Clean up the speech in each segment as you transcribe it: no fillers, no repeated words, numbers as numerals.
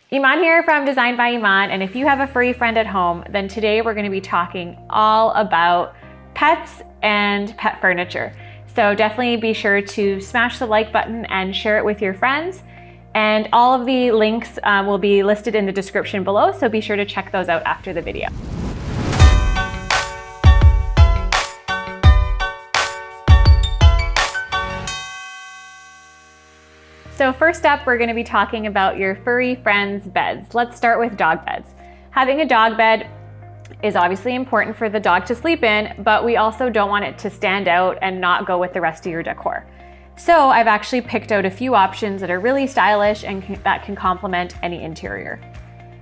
Iman here from Design by Iman, and if you have a furry friend at home, then today we're going to be talking all about pets and pet furniture. So definitely be sure to smash the like button and share it with your friends. And all of the links will be listed in the description below, so be sure to check those out after the video. So first up, we're going to be talking about your furry friends' beds. Let's start with dog beds. Having a dog bed is obviously important for the dog to sleep in, but we also don't want it to stand out and not go with the rest of your decor. So I've actually picked out a few options that are really stylish and that can complement any interior.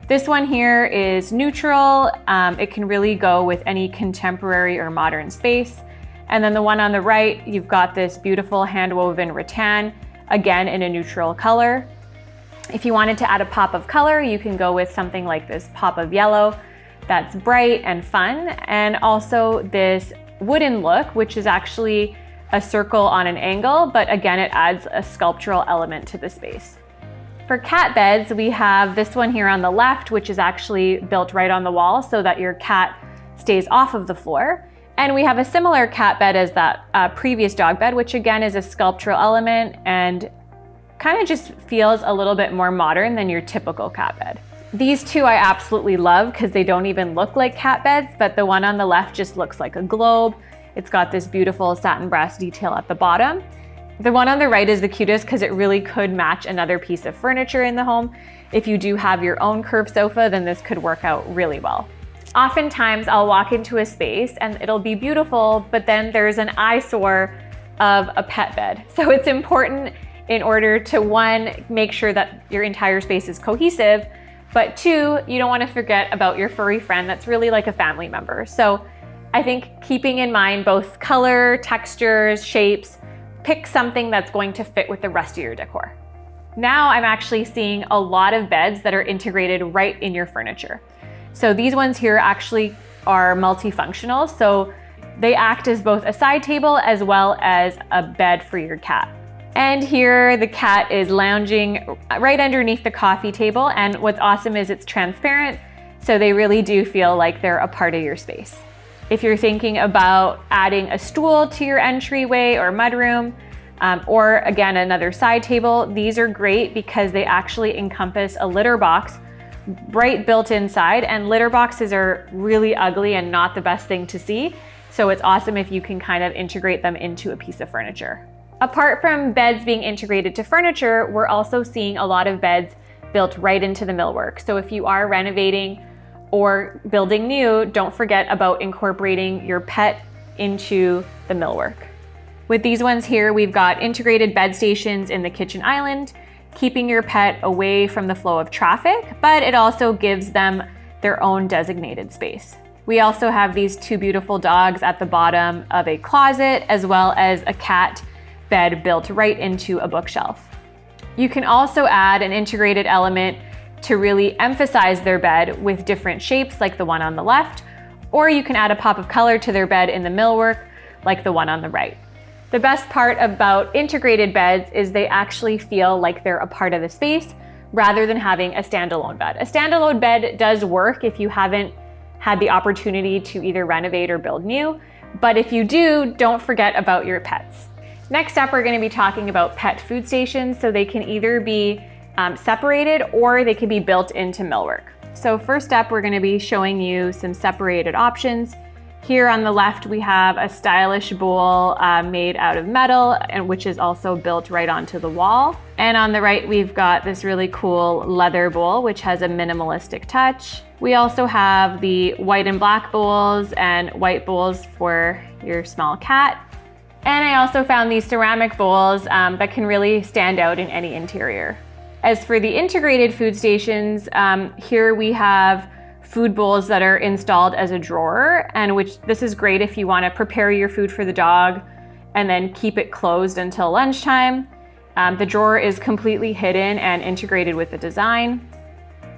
This one here is neutral. It can really go with any contemporary or modern space. And then the one on the right, you've got this beautiful hand-woven rattan, again in a neutral color. If you wanted to add a pop of color, you can go with something like this pop of yellow that's bright and fun, and also this wooden look, which is actually a circle on an angle, but again, it adds a sculptural element to the space. For cat beds, we have this one here on the left, which is actually built right on the wall so that your cat stays off of the floor. And we have a similar cat bed as that previous dog bed, which again is a sculptural element and kind of just feels a little bit more modern than your typical cat bed. These two I absolutely love because they don't even look like cat beds, but the one on the left just looks like a globe. It's got this beautiful satin brass detail at the bottom. The one on the right is the cutest because it really could match another piece of furniture in the home. If you do have your own curved sofa, then this could work out really well. Oftentimes I'll walk into a space and it'll be beautiful, but then there's an eyesore of a pet bed. So it's important in order to, one, make sure that your entire space is cohesive, but two, you don't want to forget about your furry friend that's really like a family member. So I think keeping in mind both color, textures, shapes, pick something that's going to fit with the rest of your decor. Now I'm actually seeing a lot of beds that are integrated right in your furniture. So these ones here actually are multifunctional. So they act as both a side table as well as a bed for your cat. And here the cat is lounging right underneath the coffee table. And what's awesome is it's transparent. So they really do feel like they're a part of your space. If you're thinking about adding a stool to your entryway or mudroom, or again, another side table, these are great because they actually encompass a litter box right built inside, and litter boxes are really ugly and not the best thing to see. So it's awesome if you can kind of integrate them into a piece of furniture. Apart from beds being integrated to furniture, we're also seeing a lot of beds built right into the millwork. So if you are renovating or building new, don't forget about incorporating your pet into the millwork. With these ones here, we've got integrated bed stations in the kitchen island, keeping your pet away from the flow of traffic, but it also gives them their own designated space. We also have these two beautiful dogs at the bottom of a closet, as well as a cat bed built right into a bookshelf. You can also add an integrated element to really emphasize their bed with different shapes like the one on the left, or you can add a pop of color to their bed in the millwork like the one on the right. The best part about integrated beds is they actually feel like they're a part of the space rather than having a standalone bed. A standalone bed does work if you haven't had the opportunity to either renovate or build new, but if you do, don't forget about your pets. Next up, we're going to be talking about pet food stations. So they can either be separated or they can be built into millwork. So first up, we're going to be showing you some separated options. Here on the left, we have a stylish bowl made out of metal, and which is also built right onto the wall. And on the right, we've got this really cool leather bowl, which has a minimalistic touch. We also have the white and black bowls and white bowls for your small cat. And I also found these ceramic bowls that can really stand out in any interior. As for the integrated food stations, here we have food bowls that are installed as a drawer, and which this is great if you want to prepare your food for the dog and then keep it closed until lunchtime. The drawer is completely hidden and integrated with the design.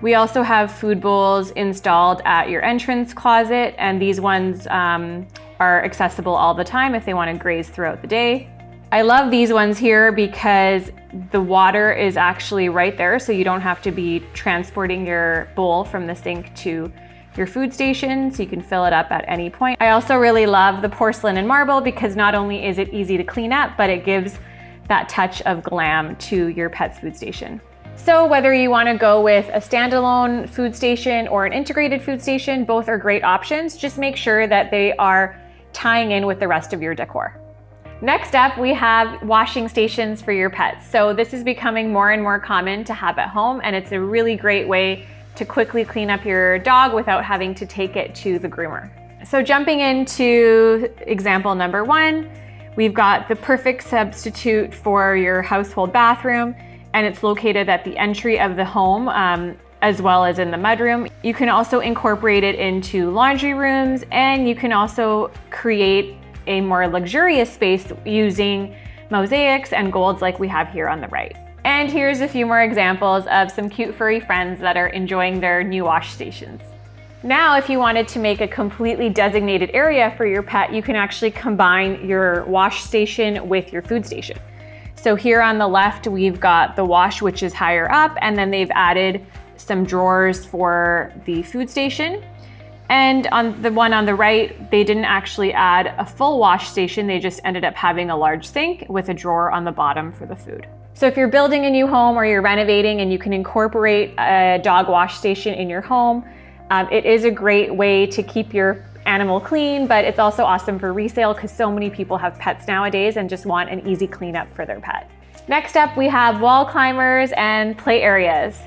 We also have food bowls installed at your entrance closet, and these ones are accessible all the time if they want to graze throughout the day. I love these ones here because the water is actually right there, so you don't have to be transporting your bowl from the sink to your food station, so you can fill it up at any point. I also really love the porcelain and marble because not only is it easy to clean up, but it gives that touch of glam to your pet's food station. So whether you want to go with a standalone food station or an integrated food station, both are great options. Just make sure that they are tying in with the rest of your decor. Next up, we have washing stations for your pets. So this is becoming more and more common to have at home, and it's a really great way to quickly clean up your dog without having to take it to the groomer. So jumping into example number 1, we've got the perfect substitute for your household bathroom, and it's located at the entry of the home, as well as in the mudroom. You can also incorporate it into laundry rooms, and you can also create a more luxurious space using mosaics and golds like we have here on the right. And here's a few more examples of some cute furry friends that are enjoying their new wash stations. Now, if you wanted to make a completely designated area for your pet, you can actually combine your wash station with your food station. So here on the left, we've got the wash, which is higher up, and then they've added some drawers for the food station. And on the one on the right, they didn't actually add a full wash station. They just ended up having a large sink with a drawer on the bottom for the food. So if you're building a new home or you're renovating and you can incorporate a dog wash station in your home, it is a great way to keep your animal clean, but it's also awesome for resale because so many people have pets nowadays and just want an easy cleanup for their pet. Next up, we have wall climbers and play areas.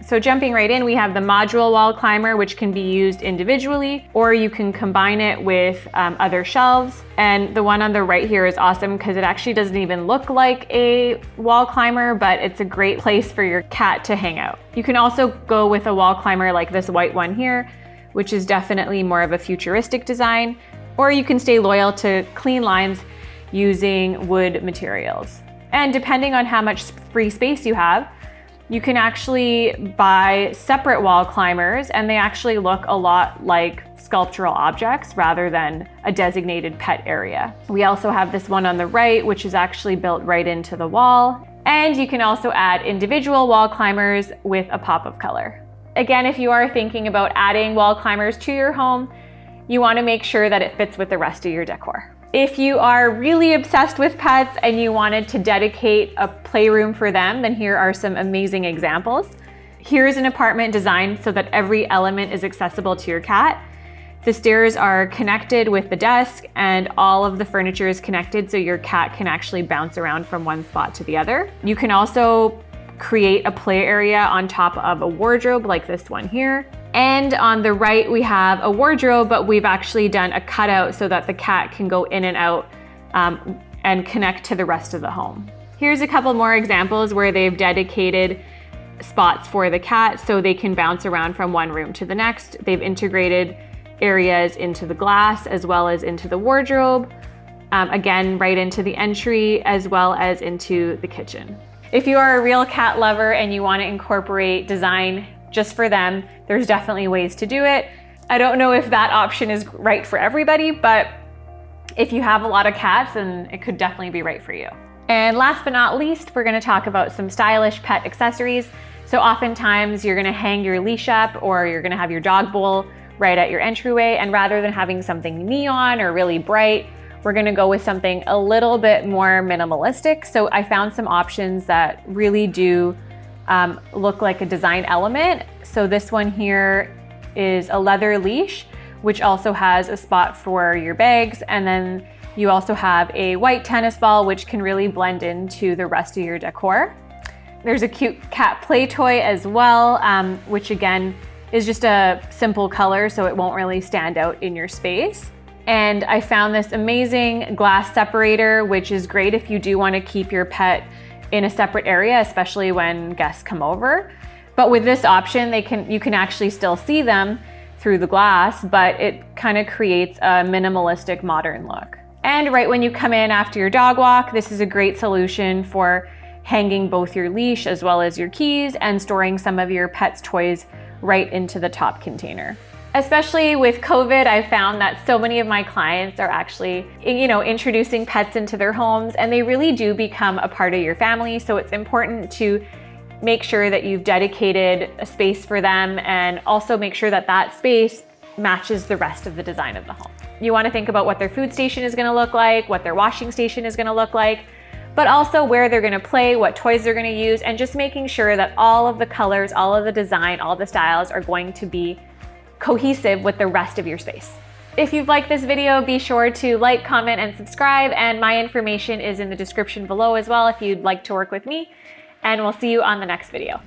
So jumping right in, we have the modular wall climber, which can be used individually, or you can combine it with other shelves. And the one on the right here is awesome because it actually doesn't even look like a wall climber, but it's a great place for your cat to hang out. You can also go with a wall climber like this white one here, which is definitely more of a futuristic design, or you can stay loyal to clean lines using wood materials. And depending on how much free space you have, you can actually buy separate wall climbers, and they actually look a lot like sculptural objects rather than a designated pet area. We also have this one on the right, which is actually built right into the wall. And you can also add individual wall climbers with a pop of color. Again, if you are thinking about adding wall climbers to your home, you want to make sure that it fits with the rest of your decor. If you are really obsessed with pets and you wanted to dedicate a playroom for them, then here are some amazing examples. Here's an apartment designed so that every element is accessible to your cat. The stairs are connected with the desk and all of the furniture is connected so your cat can actually bounce around from one spot to the other. You can also create a play area on top of a wardrobe like this one here. And on the right, we have a wardrobe, but we've actually done a cutout so that the cat can go in and out and connect to the rest of the home. Here's a couple more examples where they've dedicated spots for the cat so they can bounce around from one room to the next. They've integrated areas into the glass as well as into the wardrobe, again, right into the entry as well as into the kitchen. If you are a real cat lover and you want to incorporate design just for them, there's definitely ways to do it. I don't know if that option is right for everybody, but if you have a lot of cats, then it could definitely be right for you. And last but not least, we're going to talk about some stylish pet accessories. So oftentimes you're going to hang your leash up or you're going to have your dog bowl right at your entryway, and rather than having something neon or really bright, we're going to go with something a little bit more minimalistic. So I found some options that really do look like a design element. So this one here is a leather leash, which also has a spot for your bags. And then you also have a white tennis ball, which can really blend into the rest of your decor. There's a cute cat play toy as well, which again is just a simple color, so it won't really stand out in your space. And I found this amazing glass separator, which is great if you do want to keep your pet in a separate area, especially when guests come over. But with this option, you can actually still see them through the glass, but it kind of creates a minimalistic modern look. And right when you come in after your dog walk, this is a great solution for hanging both your leash as well as your keys and storing some of your pet's toys right into the top container. Especially with COVID, I've found that so many of my clients are actually, introducing pets into their homes, and they really do become a part of your family. So it's important to make sure that you've dedicated a space for them, and also make sure that that space matches the rest of the design of the home. You want to think about what their food station is going to look like, what their washing station is going to look like, but also where they're going to play, what toys they're going to use, and just making sure that all of the colors, all of the design, all the styles are going to be cohesive with the rest of your space. If you've liked this video, be sure to like, comment, and subscribe, and my information is in the description below as well if you'd like to work with me, and we'll see you on the next video.